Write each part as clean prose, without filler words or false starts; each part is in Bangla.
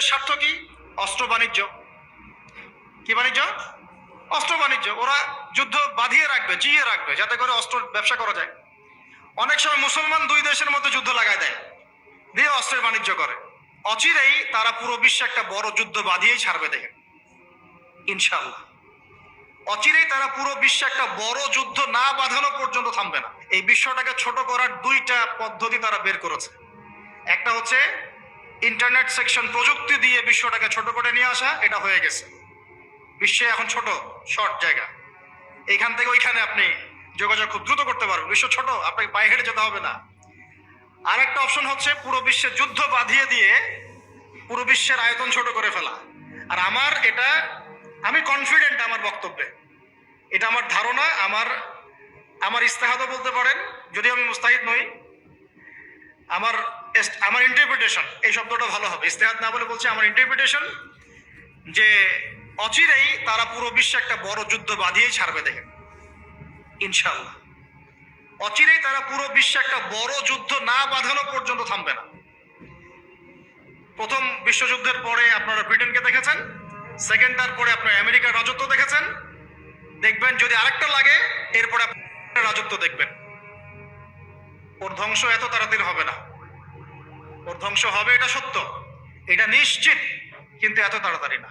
স্বার্থ কি? অস্ত্র বাণিজ্য। কি বাণিজ্য? অস্ত্র বাণিজ্য। ওরা যুদ্ধ বাঁধিয়ে রাখবে, জিয়ে রাখবে, যাতে করে অস্ত্র ব্যবসা করা যায়। অনেক সময় মুসলমান দুই দেশের মধ্যে যুদ্ধ লাগায় দেয়, দিয়ে অস্ত্রের বাণিজ্য করে। অচিরেই তারা পুরো বিশ্বে একটা বড় যুদ্ধ বাঁধিয়েই ছাড়বে, দেখেন ইনশাআল্লাহ। অচিরেই তারা পুরো বিশ্বে একটা বড় যুদ্ধ না বাঁধানো পর্যন্ত থামবে না। এই বিশ্বটাকে ছোট করার দুইটা পদ্ধতি তারা বের করেছে। একটা হচ্ছে ইন্টারনেট সেকশন, প্রযুক্তি দিয়ে বিশ্বটাকে ছোট করে নিয়ে আসা, এটা হয়ে গেছে। বিশ্বে এখন ছোট, শর্ট জায়গা, এইখান থেকে ওইখানে আপনি যোগাযোগ খুব দ্রুত করতে পারবেন। বিশ্ব ছোট, আপনাকে পায়ে হেঁটে যেতে হবে না। আর একটা অপশন হচ্ছে পুরো বিশ্বে যুদ্ধ বাঁধিয়ে দিয়ে পুরো বিশ্বের আয়তন ছোট করে ফেলা। আর আমি কনফিডেন্ট আমার বক্তব্যে, এটা আমার ধারণা, আমার ইস্তেহাদও বলতে পারেন, যদিও আমি মুস্তাহিদ নই। আমার ইন্টারপ্রিটেশন, এই শব্দটা ভালো হবে, ইস্তেহাদ না বলে বলছি আমার ইন্টারপ্রিটেশন, যে অচিরেই তারা পুরো বিশ্বে একটা বড় যুদ্ধ বাঁধিয়েই ছাড়বে, দেখেন ইনশাআল্লাহ। অচিরেই তারা পুরো বিশ্বে একটা বড় যুদ্ধ না বাঁধানো পর্যন্ত থামবে না। প্রথম বিশ্বযুদ্ধের পরে আপনারা ব্রিটেনকে দেখেছেন, সেকেন্ডটার পরে আপনার আমেরিকার রাজত্ব দেখেছেন, দেখবেন যদি আরেকটা লাগে এরপরে আপনার রাজত্ব দেখবেন। ওর ধ্বংস এত তাড়াতাড়ি হবে না, ওর ধ্বংস হবে, এটা সত্য, এটা নিশ্চিত, কিন্তু এত তাড়াতাড়ি না।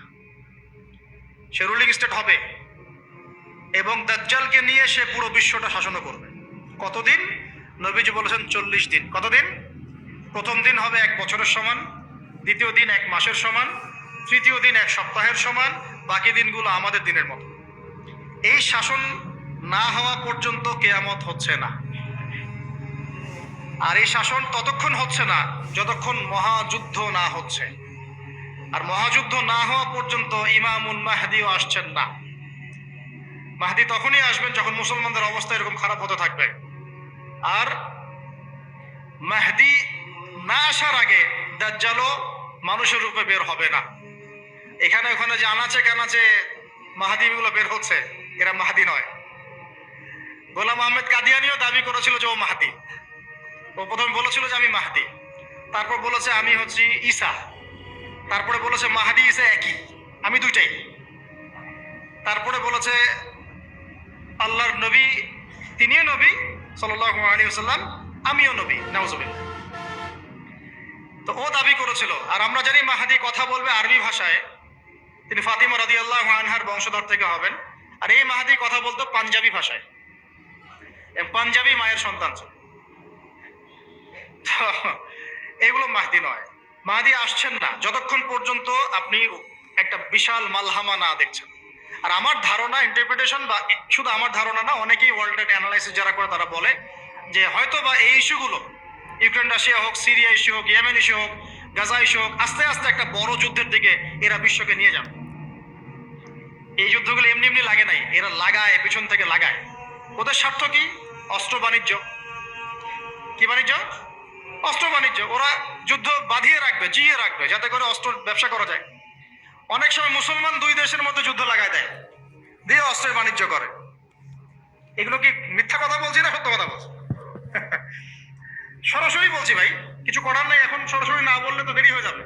সে রুলিং স্টেট হবে এবং দাজ্জালকে নিয়ে সে পুরো বিশ্বটা শাসন করবে। কতদিন? নবীজি বলেছেন 40 দিন। কতদিন? প্রথম দিন হবে 1 বছরের সমান, দ্বিতীয় দিন 1 মাসের সমান, তৃতীয় দিন 1 সপ্তাহের সমান, বাকি দিনগুলো আমাদের দিনের মতো। এই শাসন না হওয়া পর্যন্ত কিয়ামত হচ্ছে না। আর এই শাসন ততক্ষণ হচ্ছে না যতক্ষণ মহাযুদ্ধ না হচ্ছে। আর মহাযুদ্ধ না হওয়া পর্যন্ত ইমামুল মাহদিও আসছেন না। মাহদি তখনই আসবেন যখন মুসলমানদের অবস্থা এরকম খারাপ হতে থাকবে। আর মাহদি না আসার আগে দাজ্জালও মানুষের রূপে বের হবে না। এখানে ওখানে যে আনাচে কানাচে মাহদিগুলো বের হচ্ছে, এরা মাহদি নয়। গোলাম আহমেদ কাদিয়ানিও দাবি করেছিল যে ও মাহদি। ও প্রথমে বলেছিল যে আমি মাহদি, তারপর বলেছে আমি হচ্ছি ঈসা, তারপরে বলেছে মাহদি ঈসা একই, আমি দুইটাই। তারপরে বলেছে আল্লাহর নবী, তিনিও নবী সাল্লাল্লাহু আলাইহি ওয়াসাল্লাম, আমিও নবী, নাউজুবিল্লাহ। তো ও দাবি করেছিল। আর আমরা জানি মাহদি কথা বলবে আরবি ভাষায়, তিনি ফাতিমা রাদিয়াল্লাহু আনহার বংশধর থেকে হবেন। আর এই মাহদি কথা বলতো পাঞ্জাবি ভাষায়, পাঞ্জাবি মায়ের সন্তান ছিল। এগুলো মাহদি নয়। মাহদি আসছেন না যতক্ষণ পর্যন্ত আপনি একটা বিশাল মালহামা না দেখছেন। আর আমার ধারণা, ইন্টারপ্রিটেশন, বা শুধু আমার ধারণা না, অনেকেই ওয়ার্ল্ডের অ্যানালাইসিস যারা করে তারা বলে যে হয়তো বা এই ইস্যুগুলো, ইউক্রেন রাশিয়া হোক, সিরিয়া ইস্যু হোক, ইয়েমেন ইস্যু হোক, গাজা ইস্যু হোক, আস্তে আস্তে একটা বড় যুদ্ধের দিকে এরা বিশ্বকে নিয়ে যাবে। এই যুদ্ধগুলো এমনি এমনি লাগে নাই, এরা লাগায়, পেছন থেকে লাগায়। ওদের স্বার্থ কি? অস্ত্র বাণিজ্য। কি বাণিজ্য? অস্ত্র বাণিজ্য। ওরা যুদ্ধ বাঁধিয়ে রাখবে, জিয়ে রাখবে, যাতে করে অস্ত্র ব্যবসা করা যায়। অনেক সময় মুসলমান দুই দেশের মধ্যে যুদ্ধ লাগায় দেয়, দিয়ে অস্ত্রের বাণিজ্য করে। এগুলো কি মিথ্যা কথা বলছি না সত্য কথা বলছি? সরাসরি বলছি ভাই, কিছু করার নাই। এখন সরাসরি না বললে তো দেরি হয়ে যাবে।